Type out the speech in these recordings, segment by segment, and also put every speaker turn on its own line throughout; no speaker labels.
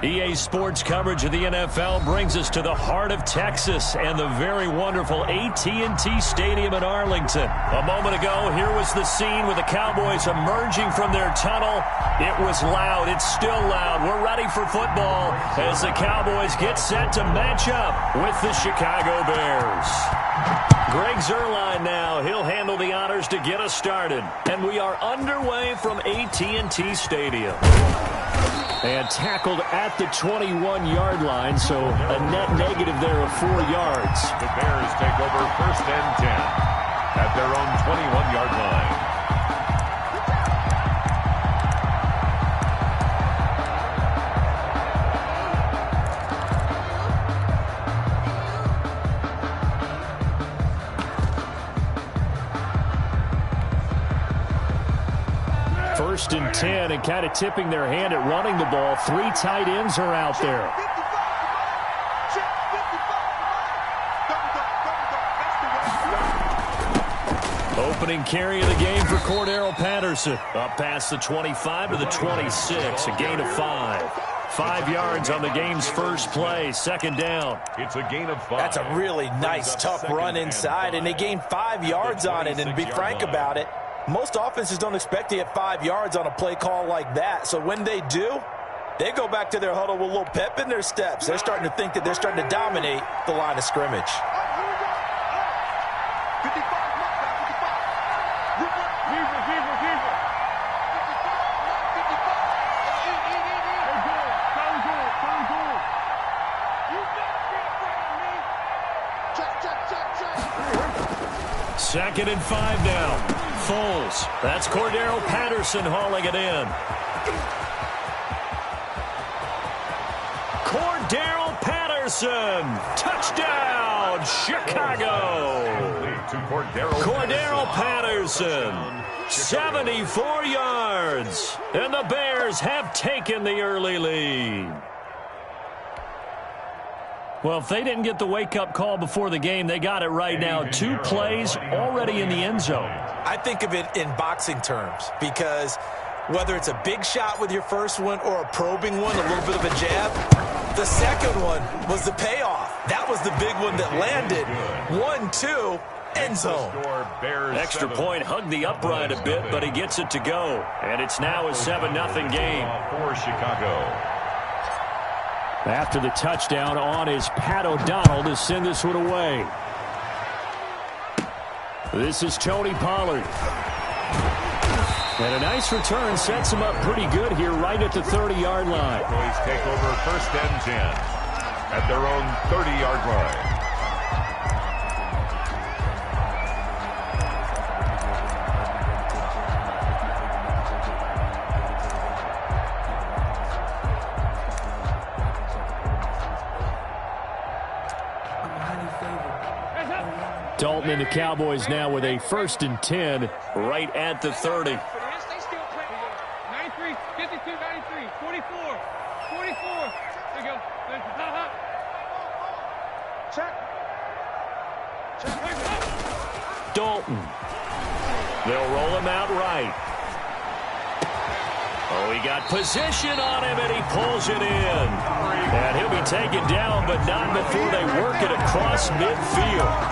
EA Sports coverage of the NFL brings us to the heart of Texas and the very wonderful AT&T Stadium in Arlington. A moment ago, here was the scene with the Cowboys emerging from their tunnel. It was loud. It's still loud. We're ready for football as the Cowboys get set to match up with the Chicago Bears. Greg Zuerlein now. He'll handle the honors to get us started. And we are underway from AT&T Stadium. And tackled at the 21-yard line, so a net negative there of 4 yards.
The Bears take over 1st and 10 at their own 21-yard line.
First and 10, and kind of tipping their hand at running the ball. 3 tight ends are out there. Opening carry of the game for Cordero Patterson. Up past the 25 to the 26, a gain of 5. 5 yards on the game's first play, 2nd down.
It's a gain of 5.
That's a really nice, tough run inside, and they gained 5 yards on it. And to be frank about it, most offenses don't expect to get 5 yards on a play call like that. So when they do, they go back to their huddle with a little pep in their steps. They're starting to think that they're starting to dominate the line of scrimmage.
Second and 5 now. Foles. That's Cordero Patterson hauling it in. Cordero Patterson. Touchdown, Chicago. Cordero Patterson. 74 yards. And the Bears have taken the early lead. Well, if they didn't get the wake-up call before the game, they got it right now. 2 plays already in the end zone.
I think of it in boxing terms because whether it's a big shot with your first one or a probing one, a little bit of a jab, the second one was the payoff. That was the big one that landed. 1-2, end zone.
Extra point hugged the upright a bit, but he gets it to go. And it's now a 7-0 game.
For Chicago.
After the touchdown on is Pat O'Donnell to send this one away. This is Tony Pollard. And a nice return sets him up pretty good here right at the 30-yard line.
Cowboys take over 1st and 10 at their own 30-yard line.
Dalton and the Cowboys now with a 1st and 10 right at the 30.
93, 52, 93, 44, 44. There you go. Check.
Dalton. They'll roll him out right. Oh, he got position on him, and he pulls it in. And he'll be taken down, but not before they work it across midfield.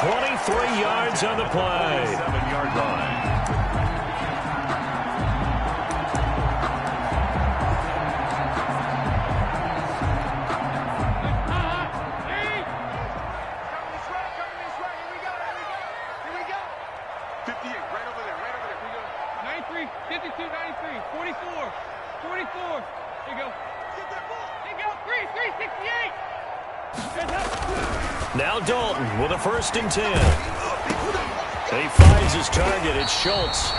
23 yards on the play.
7-yard line.
Now Dalton with a 1st and 10. He finds his target. It's Schultz.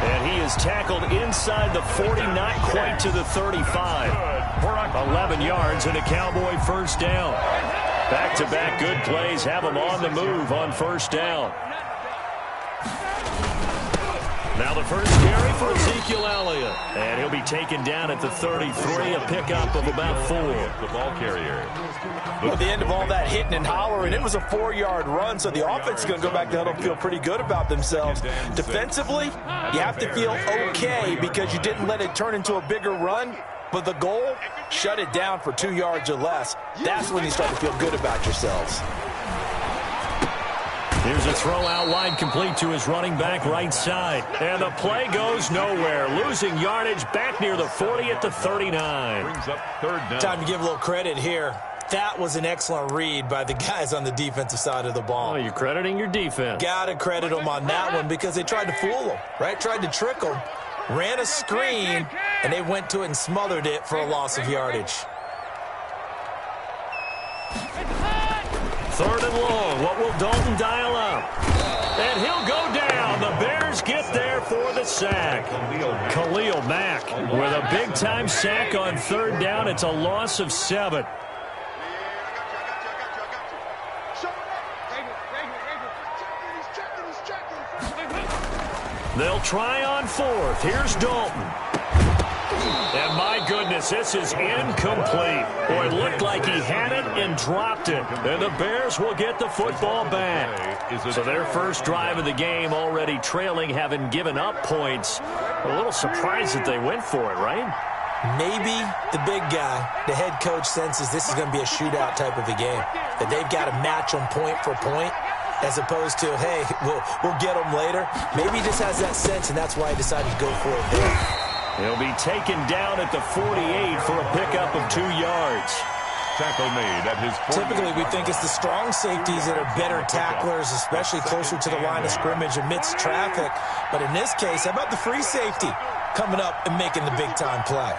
And he is tackled inside the 40, not quite to the 35. 11 yards and a Cowboy 1st down. Back-to-back good plays have him on the move on 1st down. Now the first carry for Ezekiel Elliott. And he'll be taken down at the 33, a pickup of about 4.
The ball carrier.
At the end of all that hitting and hollering, it was a 4-yard run, so the offense is going to go back to huddle and feel pretty good about themselves. Defensively, you have to feel okay because you didn't let it turn into a bigger run. but the goal, shut it down for 2 yards or less. That's when you start to feel good about yourselves.
Here's a throw out wide, complete to his running back right side. And the play goes nowhere. Losing yardage back near the 40 at the 39.
Brings up third down.
Time to give a little credit here. That was an excellent read by the guys on the defensive side of the ball.
Oh, you're crediting your defense.
Got to credit them on that one because they tried to fool them, right? Tried to trick them. Ran a screen, and they went to it and smothered it for a loss of yardage.
Third and long. What will Dalton dial up? And he'll go down. The Bears get there for the sack. Khalil Mack with a big-time sack on third down. It's a loss of 7. They'll try on fourth. Here's Dalton. And my goodness, this is incomplete. Boy, it looked like he had it and dropped it. And the Bears will get the football back. So their first drive of the game already trailing, having given up points. A little surprised that they went for it, right?
Maybe the big guy, the head coach, senses this is going to be a shootout type of a game. That they've got to match them point for point, as opposed to, hey, we'll get them later. Maybe he just has that sense, and that's why he decided to go for it there.
He'll be taken down at the 48 for a pickup of 2 yards.
Tackle made at his 40.
Typically, we think it's the strong safeties that are better tacklers, especially closer to the line of scrimmage amidst traffic. But in this case, how about the free safety coming up and making the big-time play?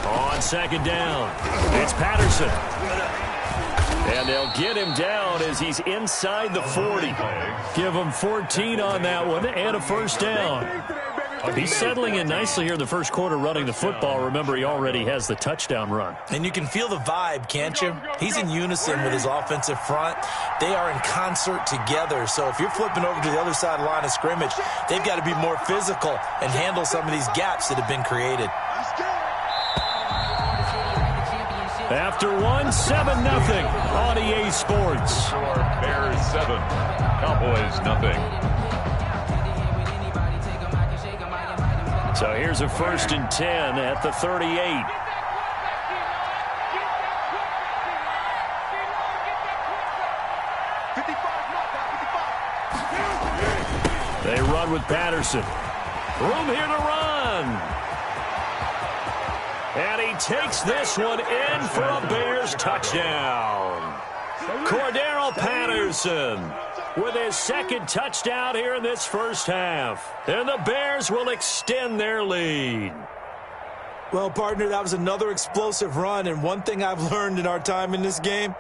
On second down, it's Patterson. And they'll get him down as he's inside the 40. Give him 14 on that one and a first down. He's settling in nicely here in the first quarter running the football. Remember, he already has the touchdown run.
And you can feel the vibe, can't you? He's in unison with his offensive front. They are in concert together. So if you're flipping over to the other side of the line of scrimmage, they've got to be more physical and handle some of these gaps that have been created.
After 7-0 on EA Sports.
Bears 7, Cowboys nothing.
So here's a 1st and 10 at the 38. They run with Patterson. Room here to run. And he takes this one in for a Bears touchdown. Cordero Patterson with his second touchdown here in this first half. And the Bears will extend their lead.
Well, partner, that was another explosive run. And one thing I've learned in our time in this game,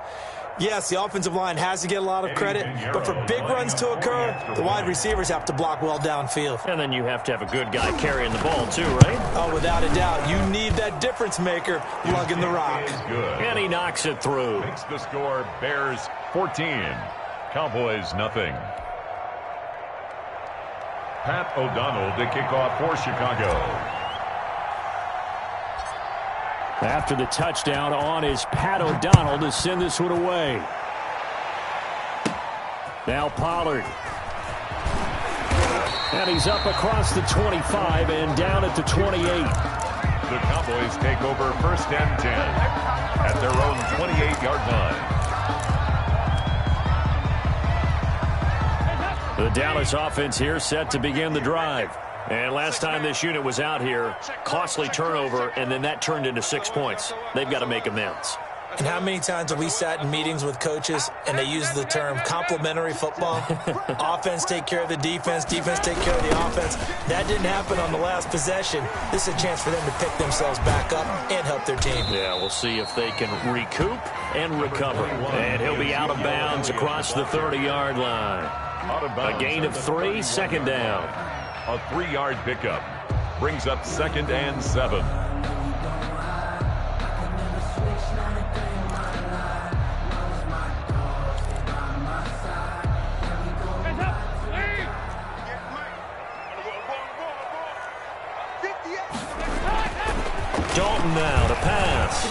yes, the offensive line has to get a lot of credit, but for big runs to occur, the wide receivers have to block well downfield.
And then you have to have a good guy carrying the ball too, right?
Oh, without a doubt. You need that difference maker lugging the rock.
And he knocks it through.
Makes the score Bears 14, Cowboys nothing. Pat O'Donnell to kick off for Chicago.
After the touchdown on is Pat O'Donnell to send this one away. Now Pollard. And he's up across the 25 and down at the 28.
The Cowboys take over 1st and 10 at their own 28-yard line.
The Dallas offense here set to begin the drive. And last time this unit was out here, costly turnover, and then that turned into 6 points. They've got to make amends.
And how many times have we sat in meetings with coaches and they use the term complementary football? Offense take care of the defense, defense take care of the offense. That didn't happen on the last possession. This is a chance for them to pick themselves back up and help their team.
Yeah, we'll see if they can recoup and recover. And he'll be out of bounds across the 30-yard line. A gain of 3, second down.
A 3-yard pickup brings up 2nd and 7.
Dalton now to pass.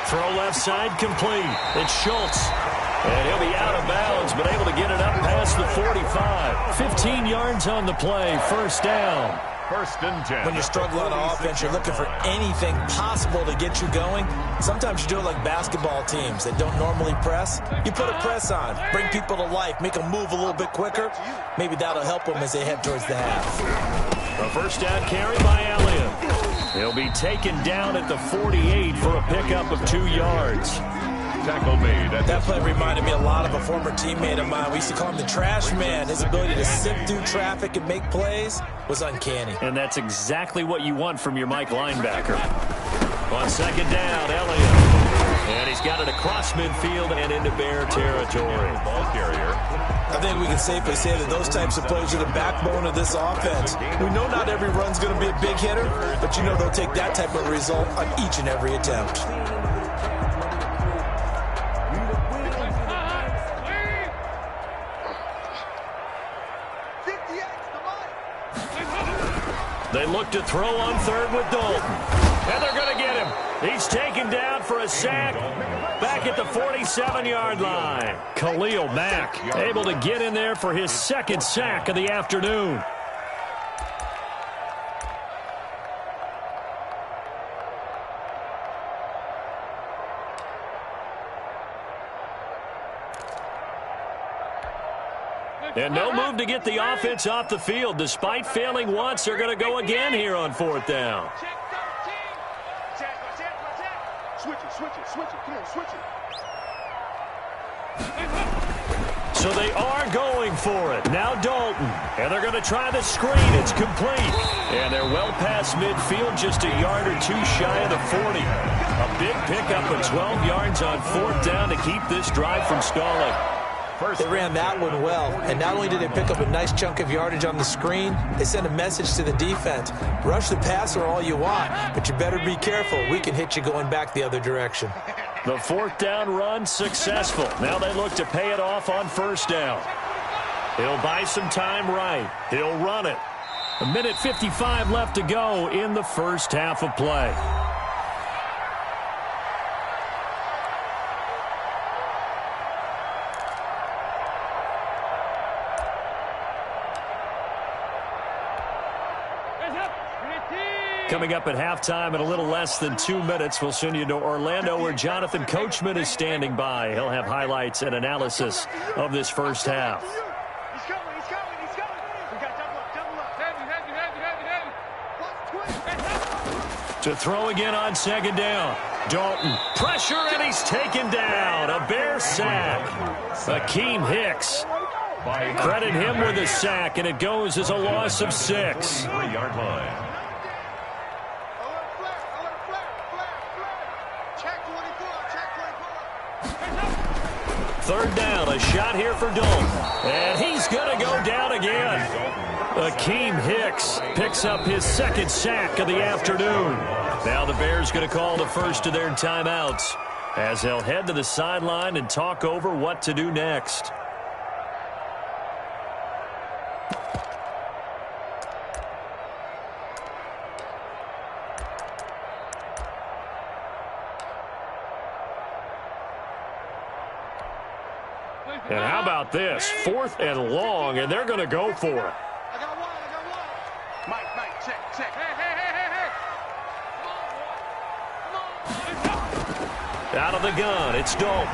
Throw left side complete. It's Schultz. And he'll be out of bounds, but able to get it up past the 45. 15 yards on the play, first down.
First and 10.
When you're struggling on offense, you're looking for anything possible to get you going. Sometimes you do it like basketball teams that don't normally press. You put a press on, bring people to life, make them move a little bit quicker. Maybe that'll help them as they head towards the half.
A first down carry by Elliott. He'll be taken down at the 48 for a pickup of 2 yards.
Tackle made.
That play reminded me a lot of a former teammate of mine. We used to call him the trash man. His ability to sift through traffic and make plays was uncanny.
And that's exactly what you want from your Mike linebacker. On second down, Elliott. And he's got it across midfield and into Bear territory.
Ball carrier.
I think we can safely say that those types of plays are the backbone of this offense. We know not every run's going to be a big hitter, but you know they'll take that type of result on each and every attempt.
They look to throw on third with Dalton. And they're going to get him. He's taken down for a sack back at the 47-yard line. Khalil Mack able to get in there for his second sack of the afternoon. And no move to get the offense off the field. Despite failing once, they're going to go again here on fourth down.
Switch it. Come on, switch it.
So they are going for it. Now Dalton. And they're going to try the screen. It's complete. And they're well past midfield, just a yard or two shy of the 40. A big pickup of 12 yards on fourth down to keep this drive from stalling.
They ran that one well, and not only did they pick up a nice chunk of yardage on the screen, they sent a message to the defense. Rush the passer all you want, but you better be careful. We can hit you going back the other direction.
The fourth down run successful. Now they look to pay it off on first down. He'll buy some time right. He'll run it. 1:55 left to go in the first half of play. Coming up at halftime in a little less than 2 minutes, we'll send you to Orlando where Jonathan Coachman is standing by. He'll have highlights and analysis of this first half.
He's coming. We got double up. Heavy.
To throw again on second down. Dalton, pressure, and he's taken down. A Bear sack. Akeem Hicks. Credit him with a sack, and it goes as a loss of 6.
3-yard line.
Third down, a shot here for Dalton. And he's going to go down again. Akeem Hicks picks up his second sack of the afternoon. Now the Bears going to call the first of their timeouts as they'll head to the sideline and talk over what to do next. And how about this? 4th and long, and they're going to go for it.
I got one. Mike, check. Hey. Come on.
Out of the gun, it's Dalton.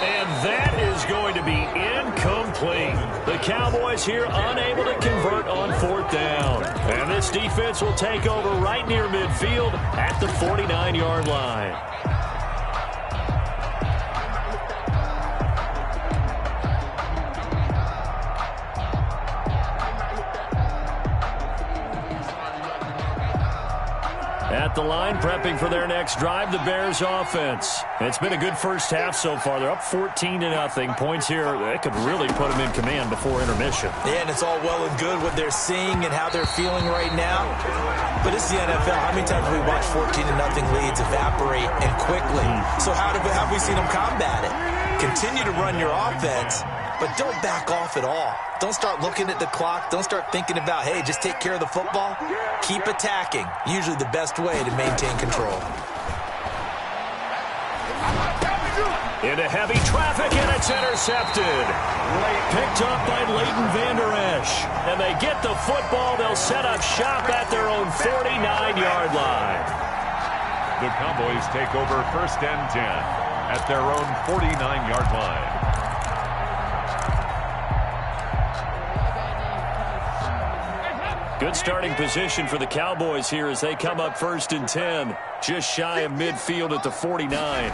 And that is going to be incomplete. The Cowboys here unable to convert on 4th down. And this defense will take over right near midfield at the 49-yard line. At the line, prepping for their next drive, the Bears offense. It's been a good first half so far. They're up 14-0. Points here, that could really put them in command before intermission.
Yeah, and it's all well and good what they're seeing and how they're feeling right now. But it's the NFL. How many times have we watched 14-0 leads evaporate and quickly? So how have we seen them combat it? Continue to run your offense, but don't back off at all. Don't start looking at the clock. Don't start thinking about, hey, just take care of the football. Keep attacking. Usually the best way to maintain control.
Into heavy traffic, and it's intercepted. Picked up by Leighton Vander Esch. And they get the football. They'll set up shop at their own 49-yard line.
The Cowboys take over 1st and 10 at their own 49-yard line.
Good starting position for the Cowboys here as they come up 1st and 10. Just shy of midfield at the 49.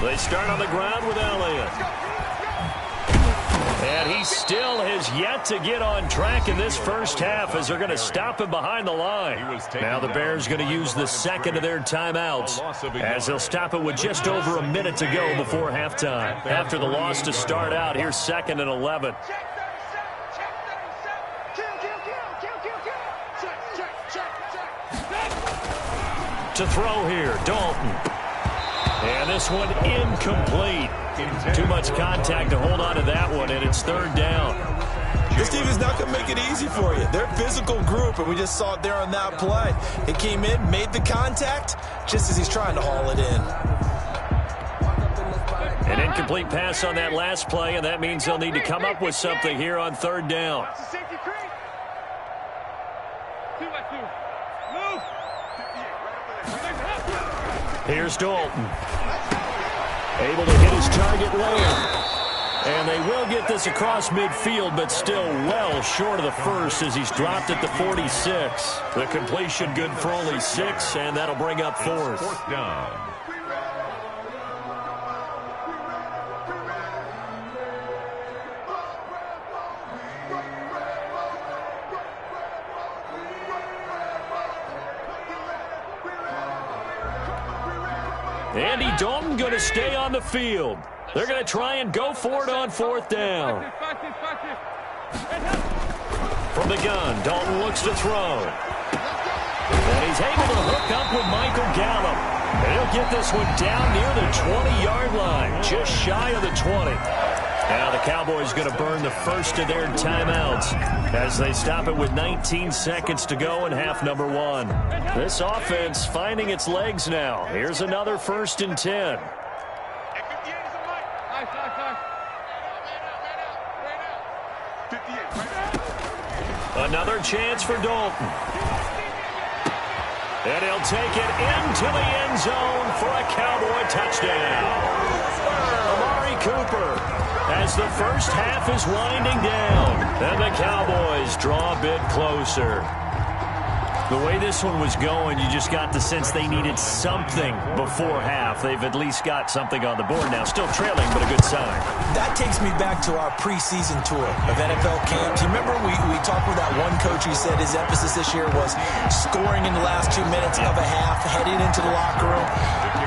They start on the ground with Elliott. And he still has yet to get on track in this first half as they're going to stop him behind the line. Now the Bears going to use the second of their timeouts as they'll stop it with just over a minute to go before halftime. After the loss to start out, here's 2nd and 11. To throw here, Dalton. And this one incomplete. Too much contact to hold on to that one, and it's 3rd down.
This team is not going to make it easy for you. They're a physical group, and we just saw it there on that play. It came in, made the contact, just as he's trying to haul it in.
An incomplete pass on that last play, and that means they'll need to come up with something here on 3rd down. Here's Dalton. Able to hit his target later. And they will get this across midfield, but still well short of the first as he's dropped at the 46. The completion good for only 6, and that'll bring up 4th.
4th down.
Andy Dalton going to stay on the field. They're going to try and go for it on 4th down. From the gun, Dalton looks to throw. And he's able to hook up with Michael Gallup. And he'll get this one down near the 20-yard line, just shy of the 20. Now the Cowboys going to burn the first of their timeouts as they stop it with 19 seconds to go in half number 1. This offense finding its legs now. Here's another 1st and 10. Another chance for Dalton. And he'll take it into the end zone for a Cowboy touchdown. Amari Cooper, as the first half is winding down, and the Cowboys draw a bit closer. The way this one was going, you just got the sense they needed something before half. They've at least got something on the board now. Still trailing, but a good sign. That
takes me back to our preseason tour of NFL camps. You remember we talked with that one coach who said his emphasis this year was scoring in the last 2 minutes of a half, heading into the locker room.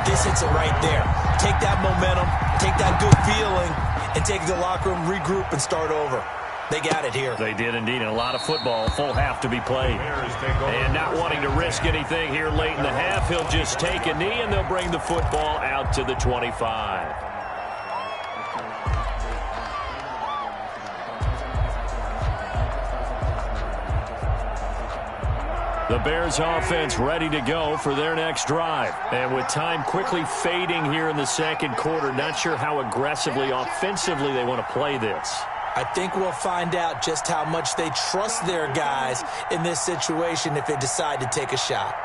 This hits it right there. Take that momentum, take that good feeling, and take it to the locker room, regroup, and start over. They got it here.
They did indeed, and a lot of football, full half to be played. And not wanting to risk anything here late in the half, he'll just take a knee, and they'll bring the football out to the 25. The Bears offense ready to go for their next drive. And with time quickly fading here in the second quarter, not sure how aggressively, offensively they want to play this.
I think we'll find out just how much they trust their guys in this situation if they decide to take a shot.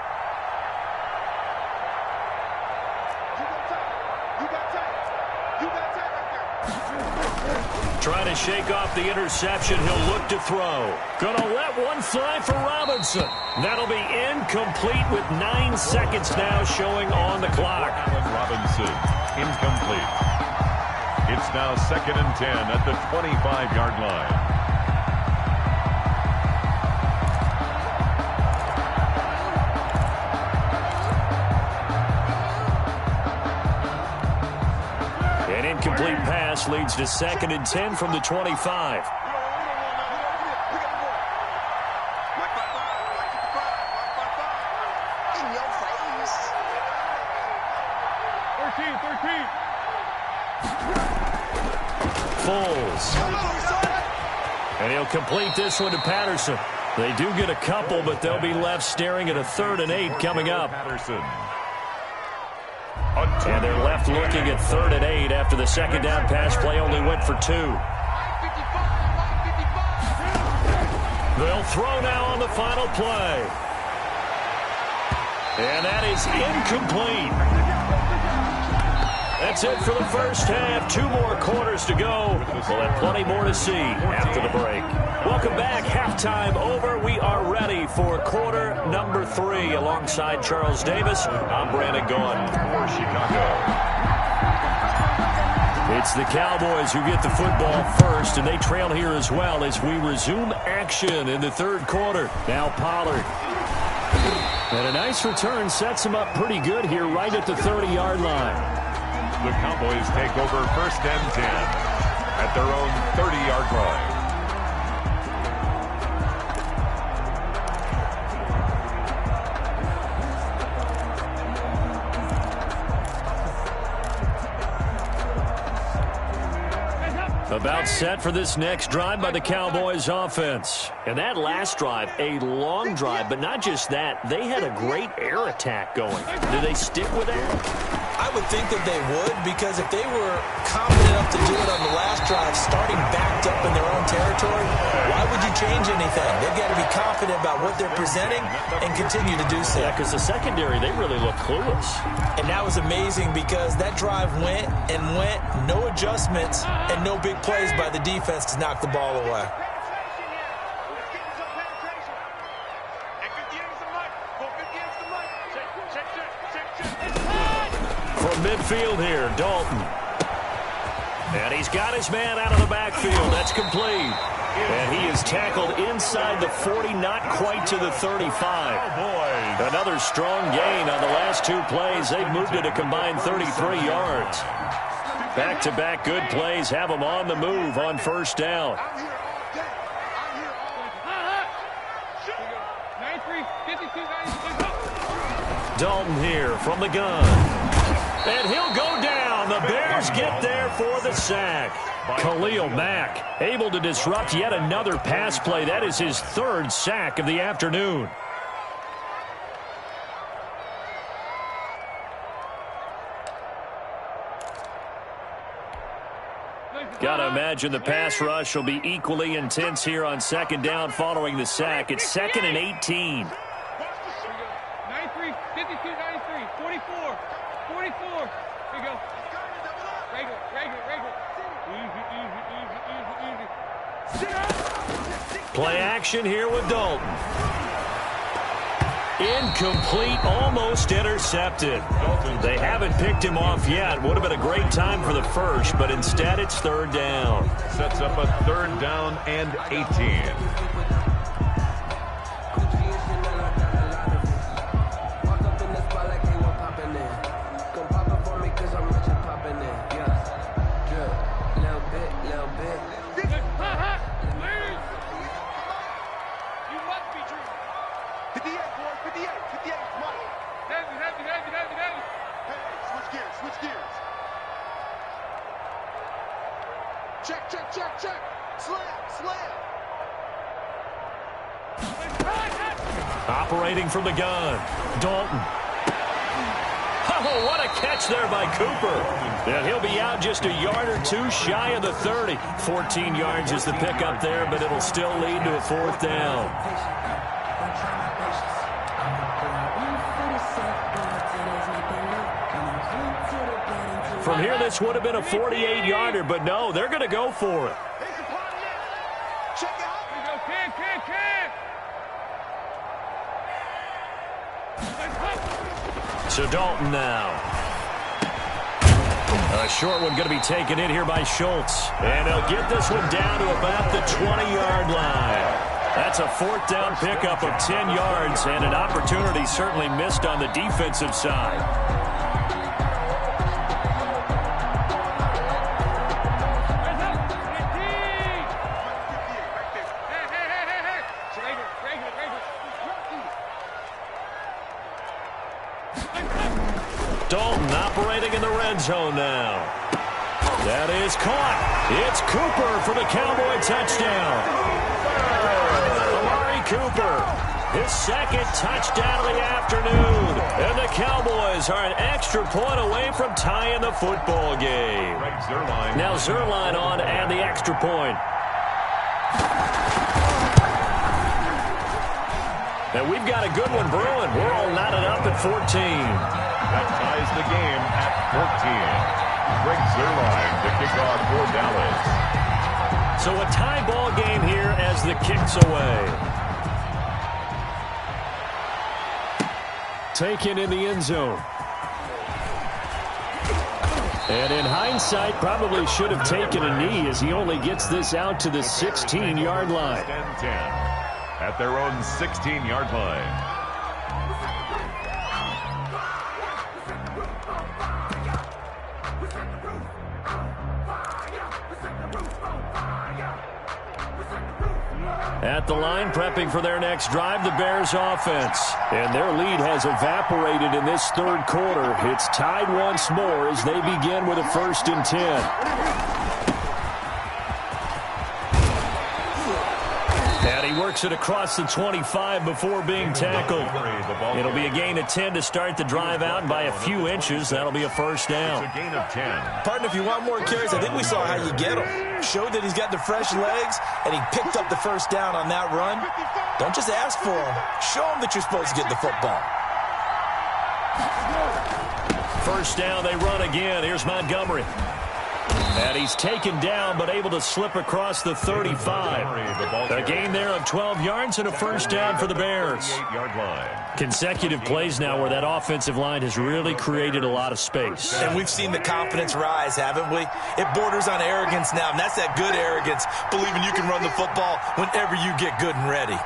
Trying to shake off the interception. He'll look to throw. Gonna let one fly for Robinson. That'll be incomplete with 9 seconds now showing on the clock.
Robinson, incomplete. It's now 2nd and 10 at the 25-yard line.
An incomplete pass leads to 2nd and 10 from the 25. And he'll complete this one to Patterson. They do get a couple, but they'll be left staring at a 3rd and 8 coming up.
Patterson.
And they're left looking at 3rd and 8 after the second down pass play only went for 2. They'll throw now on the final play. And that is incomplete. That's it for the first half. 2 more quarters to go. We'll have plenty more to see after the break. Welcome back. Halftime over. We are ready for quarter number 3. Alongside Charles Davis, I'm Brandon Gaughan.
For Chicago.
It's the Cowboys who get the football first, and they trail here as well as we resume action in the 3rd quarter. Now Pollard. And a nice return sets him up pretty good here right at the 30-yard line.
The Cowboys take over 1st and 10 at their own 30-yard line.
About set for this next drive by the Cowboys offense. And that last drive, a long drive, but not just that. They had a great air attack going. Do they stick with that?
I would think that they would, because if they were confident enough to do it on the last drive, starting backed up in their own territory, why would you change anything? They've got to be confident about what they're presenting and continue to do so.
Yeah, because the secondary, they really look clueless.
And that was amazing because that drive went and went, no adjustments, and no big plays by the defense to knock the ball away.
From midfield here, Dalton. And he's got his man out of the backfield. That's complete. And he is tackled inside the 40, not quite to the 35. Another strong gain on the last 2 plays. They've moved it a combined 33 yards. Back-to-back good plays have them on the move on 1st down.
93, 52, 96.
Dalton here from the gun. And he'll go down. The Bears get there for the sack. Khalil Mack able to disrupt yet another pass play. That is his 3rd sack of the afternoon. Gotta imagine the pass rush will be equally intense here on 2nd down following the sack. It's 2nd and 18.
93, 52, 93, 44, 44. Here we go. Regular. Easy.
Play action here with Dalton. Incomplete, almost intercepted. They haven't picked him off yet. Would have been a great time for the first, but instead it's 3rd down.
Sets up a 3rd down and 18.
Check. Slam.
Operating from the gun, Dalton. Oh, what a catch there by Cooper. And he'll be out just a yard or 2 shy of the 30. 14 yards is the pickup there, but it'll still lead to a 4th down. From here, this would have been a 48-yarder, but no, they're going to go for it.
Check out.
Here we go. Can.
So Dalton now. A short one going to be taken in here by Schultz. And they'll get this one down to about the 20-yard line. That's a 4th down pickup of 10 yards and an opportunity certainly missed on the defensive side. Dalton operating in the red zone now. That is caught. It's Cooper for the Cowboy touchdown. Amari Cooper his second touchdown of the afternoon. And the Cowboys are an extra point away from tying the football game. Now Zerline on and the extra point. And we've got a good one brewing. We're all knotted up at 14.
That ties the game at 14. Greg Zerline, the kickoff for Dallas.
So a tie ball game here as the kick's away. Taken in the end zone. And in hindsight, probably should have taken a knee as he only gets this out to the 16-yard line.
10-10 at their own 16-yard line.
At the line, prepping for their next drive, the Bears offense. And their lead has evaporated in this third quarter. It's tied once more as they begin with a 1st and 10. And he works it across the 25 before being tackled. It'll be a gain of 10 to start the drive out, and by a few inches, that'll be a 1st down.
It's a gain of 10.
Partner, if you want more carries, I think we saw how you get him. Showed that he's got the fresh legs, and he picked up the 1st down on that run. Don't just ask for him. Show him that you're supposed to get the football.
1st down, they run again. Here's Montgomery. And he's taken down, but able to slip across the 35. A gain there of 12 yards and a 1st down for the Bears.
8-yard line.
Consecutive plays now where that offensive line has really created a lot of space.
And we've seen the confidence rise, haven't we? It borders on arrogance now, and that's that good arrogance, believing you can run the football whenever you get good and ready.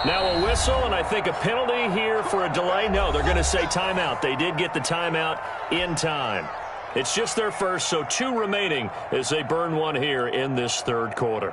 Now a whistle, and I think a penalty here for a delay. No, they're going to say timeout. They did get the timeout in time. It's just their first, so 2 remaining as they burn one here in this third quarter.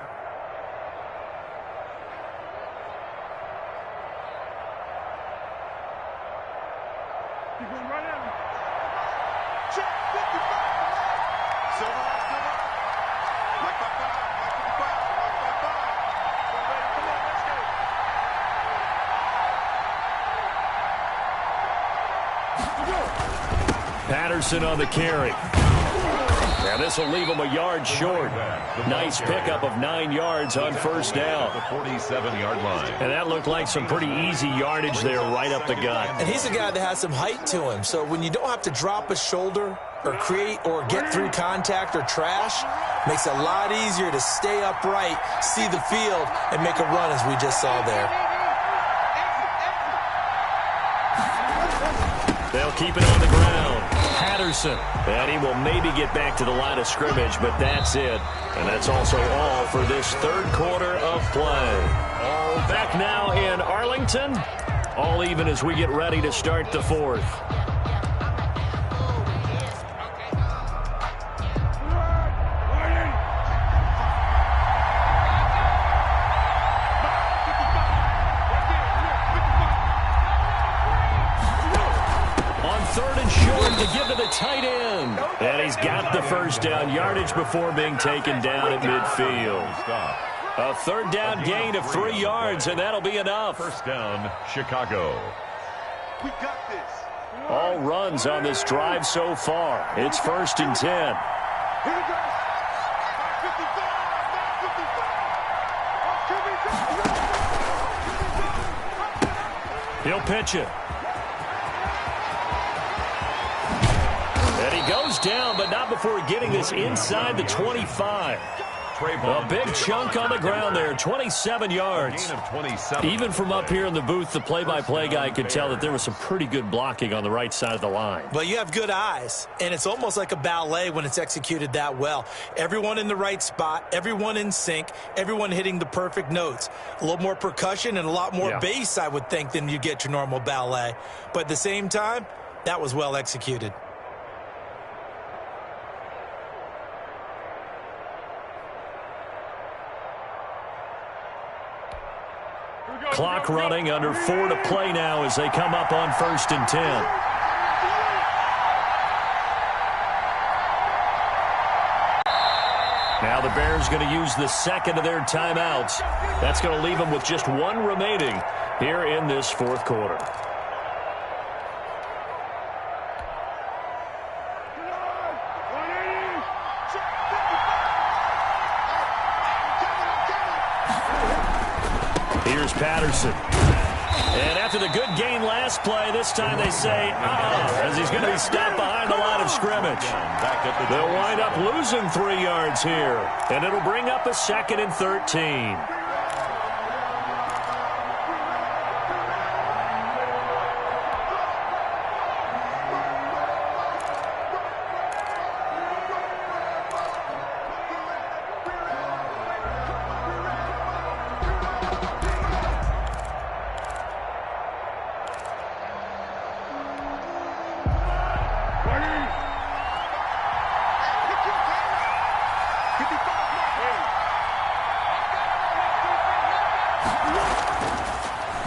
Patterson on the carry. And this will leave him a yard short. Nice pickup of 9 yards on 1st down.
The 47-yard line.
And that looked like some pretty easy yardage there right up the gut.
And he's a guy that has some height to him. So when you don't have to drop a shoulder or create or get through contact or trash, makes it a lot easier to stay upright, see the field, and make a run as we just saw there.
They'll keep it on the ground. Patterson. And he will maybe get back to the line of scrimmage, but that's it. And that's also all for this third quarter of play. Back now in Arlington. All even as we get ready to start the 4th. Tight end. And he's got the 1st down yardage before being taken down at midfield. A 3rd down gain of 3 yards, and that'll be enough.
1st down, Chicago.
We got this.
All runs on this drive so far. It's 1st and 10.
Here we go. 555.
He'll pitch it. And he goes down, but not before getting this inside the 25. A big chunk on the ground there, 27 yards. Even from up here in the booth, the play-by-play guy could tell that there was some pretty good blocking on the right side of the line.
Well, you have good eyes, and it's almost like a ballet when it's executed that well. Everyone in the right spot, everyone in sync, everyone hitting the perfect notes. A little more percussion and a lot more bass, I would think, than you get your normal ballet. But at the same time, that was well executed.
Clock running, under 4 to play now as they come up on 1st and 10. Now the Bears going to use the second of their timeouts. That's going to leave them with just one remaining here in this fourth quarter. Here's Patterson. And after the good gain last play, this time they say, as he's going to be stopped behind the line of scrimmage. They'll wind up losing 3 yards here, and it'll bring up a 2nd and 13.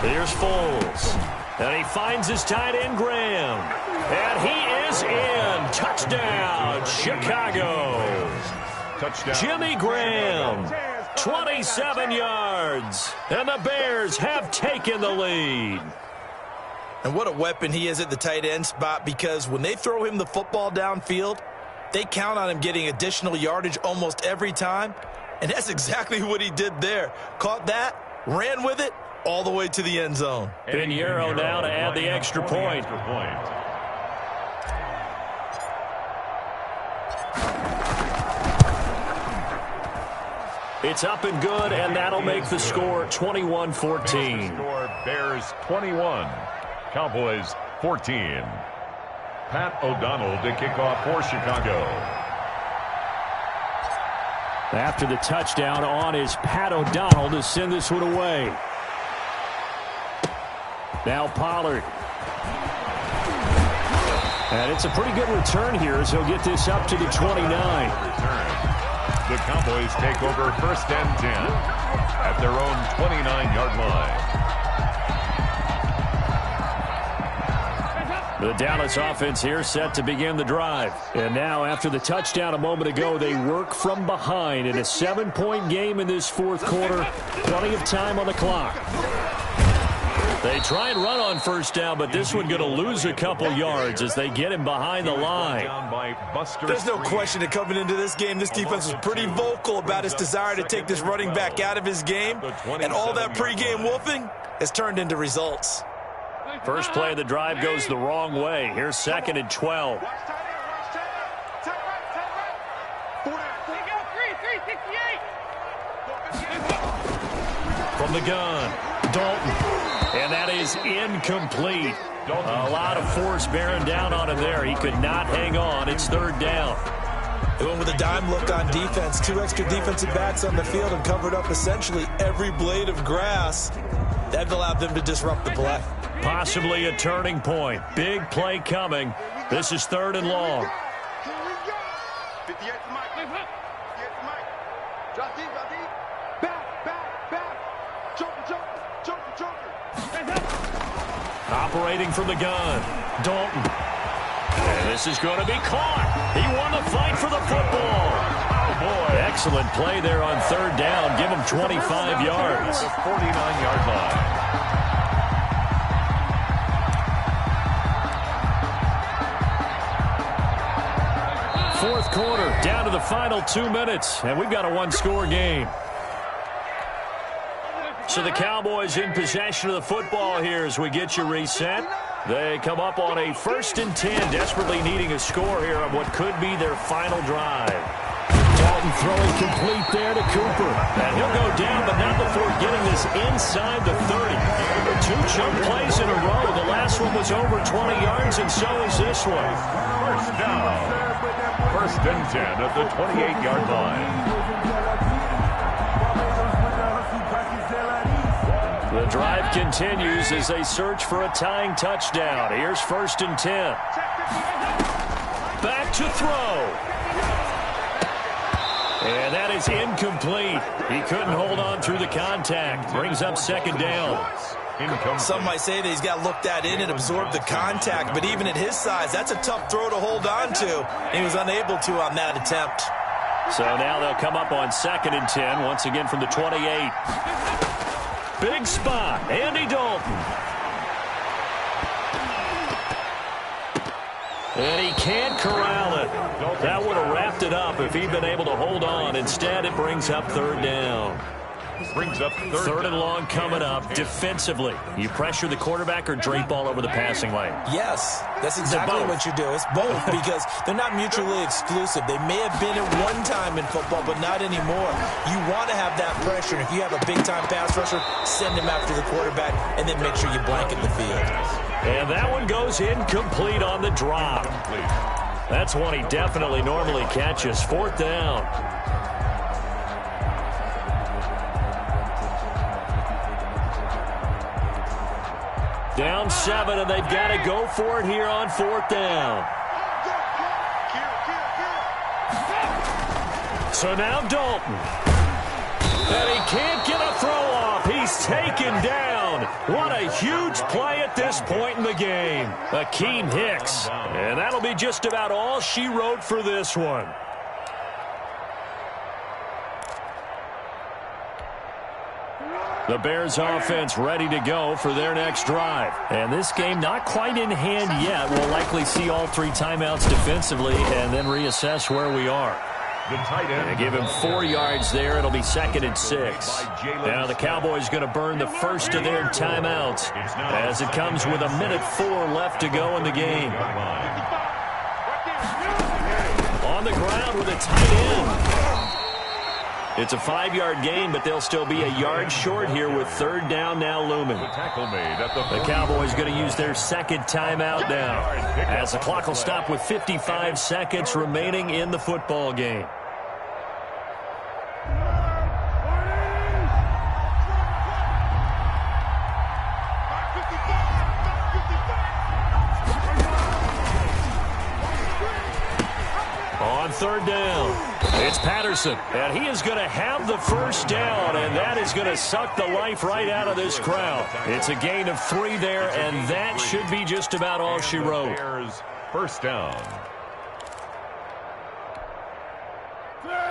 Here's Foles. And he finds his tight end, Graham. And he is in. Touchdown, Chicago.
Touchdown.
Jimmy Graham, 27 yards. And the Bears have taken the lead.
And what a weapon he is at the tight end spot, because when they throw him the football downfield, they count on him getting additional yardage almost every time. And that's exactly what he did there. Caught that, ran with it, all the way to the end zone.
Pinheiro now to add the extra point. It's up and good, and that'll make the score 21-14.
Bears 21, Cowboys 14. Pat O'Donnell to kick off for Chicago.
After the touchdown on is Pat O'Donnell to send this one away. Now Pollard. And it's a pretty good return here as he'll get this up to the 29.
The Cowboys take over 1st and 10 at their own 29-yard line.
The Dallas offense here set to begin the drive. And now after the touchdown a moment ago, they work from behind in a 7-point game in this fourth quarter. Plenty of time on the clock. They try and run on 1st down, but this one going to lose a couple yards as they get him behind the line.
There's no question that coming into this game, this defense was pretty vocal about its desire to take this running back out of his game. And all that pregame wolfing has turned into results.
First play of the drive goes the wrong way. Here's 2nd and 12. From the gun, Dalton. And that is incomplete. A lot of force bearing down on him there. He could not hang on. It's 3rd down.
They went with a dime look on defense. 2 extra defensive backs on the field and covered up essentially every blade of grass. That allowed them to disrupt the play.
Possibly a turning point. Big play coming. This is 3rd and long. Operating from the gun, Dalton. And this is going to be caught. He won the fight for the football. Oh, boy. Excellent play there on 3rd down. Give him 25 yards.
49-yard line.
Fourth quarter, down to the final 2 minutes, and we've got a one-score game. So the Cowboys in possession of the football here as we get you reset. They come up on a 1st and 10, desperately needing a score here on what could be their final drive. Dalton throwing complete there to Cooper. And he'll go down, but not before getting this inside the 30. 2 chunk plays in a row. The last one was over 20 yards, and so is this one.
1st down. 1st and 10 at the 28-yard line.
The drive continues as they search for a tying touchdown. Here's 1st and 10. Back to throw. And that is incomplete. He couldn't hold on through the contact. Brings up second down.
Some might say that he's got to look that in and absorb the contact, but even at his size, that's a tough throw to hold on to. He was unable to on that attempt.
So now they'll come up on 2nd and 10, once again from the 28. Big spot, Andy Dalton. And he can't corral it. That would have wrapped it up if he'd been able to hold on. Instead, it brings up 3rd down.
Brings up
third and long coming up. Defensively, you pressure the quarterback or drape all over the passing lane?
Yes, that's exactly what you do. It's both because they're not mutually exclusive. They may have been at one time in football, but not anymore. You want to have that pressure. And if you have a big-time pass rusher, send him after the quarterback and then make sure you blanket the field.
And that one goes incomplete on the drop. That's one he definitely normally catches. 4th down. Down 7, and they've got to go for it here on 4th down. So now Dalton. And he can't get a throw off. He's taken down. What a huge play at this point in the game. Akeem Hicks. And that'll be just about all she wrote for this one. The Bears offense ready to go for their next drive. And this game not quite in hand yet. We'll likely see all 3 timeouts defensively and then reassess where we are. And give him 4 yards there. It'll be 2nd and 6. Now the Cowboys going to burn the first of their timeouts as it comes with 1:04 left to go in the game. On the ground with a tight end. It's a 5-yard gain, but they'll still be a yard short here with 3rd down now looming. The Cowboys going to use their 2nd timeout now as the clock will stop with 55 seconds remaining in the football game. On 3rd down. It's Patterson, and he is going to have the first down, and that is going to suck the life right out of this crowd. It's a gain of 3 there, and that should be just about all she wrote.
First down.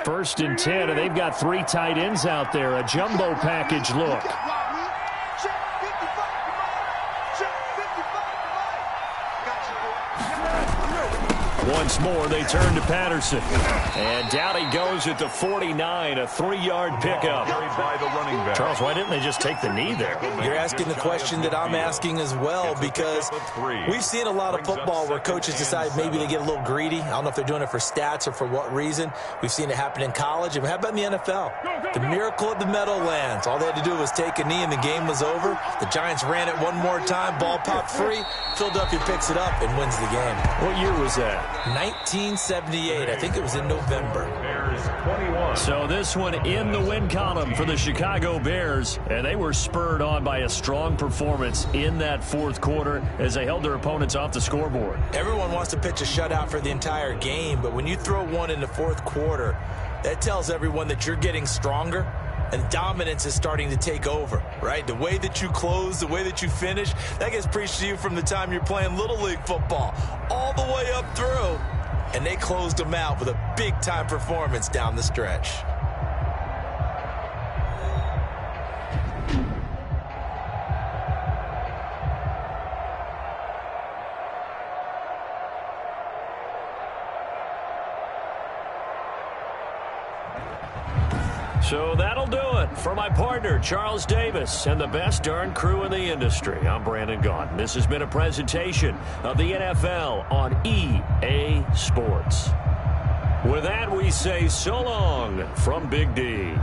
1st and 10, and they've got 3 tight ends out there. A jumbo package look. Once more, they turn to Patterson. And down he goes at the 49, a 3-yard pickup. Charles, why didn't they just take the knee there?
You're asking the question that I'm asking as well, because we've seen a lot of football where coaches decide maybe they get a little greedy. I don't know if they're doing it for stats or for what reason. We've seen it happen in college. And how about in the NFL? The miracle of the Meadowlands. All they had to do was take a knee and the game was over. The Giants ran it one more time. Ball popped free. Philadelphia picks it up and wins the game.
What year was that?
1978. I think it was in November.
So this one in the win column for the Chicago Bears, and they were spurred on by a strong performance in that 4th quarter as they held their opponents off the scoreboard.
Everyone wants to pitch a shutout for the entire game, but when you throw one in the 4th quarter, that tells everyone that you're getting stronger and dominance is starting to take over, right? The way that you close, the way that you finish, that gets preached to you from the time you're playing Little League football all the way up through. And they closed them out with a big-time performance down the stretch.
So that'll do it for my partner, Charles Davis, and the best darn crew in the industry. I'm Brandon Gaudin. This has been a presentation of the NFL on EA Sports. With that, we say so long from Big D.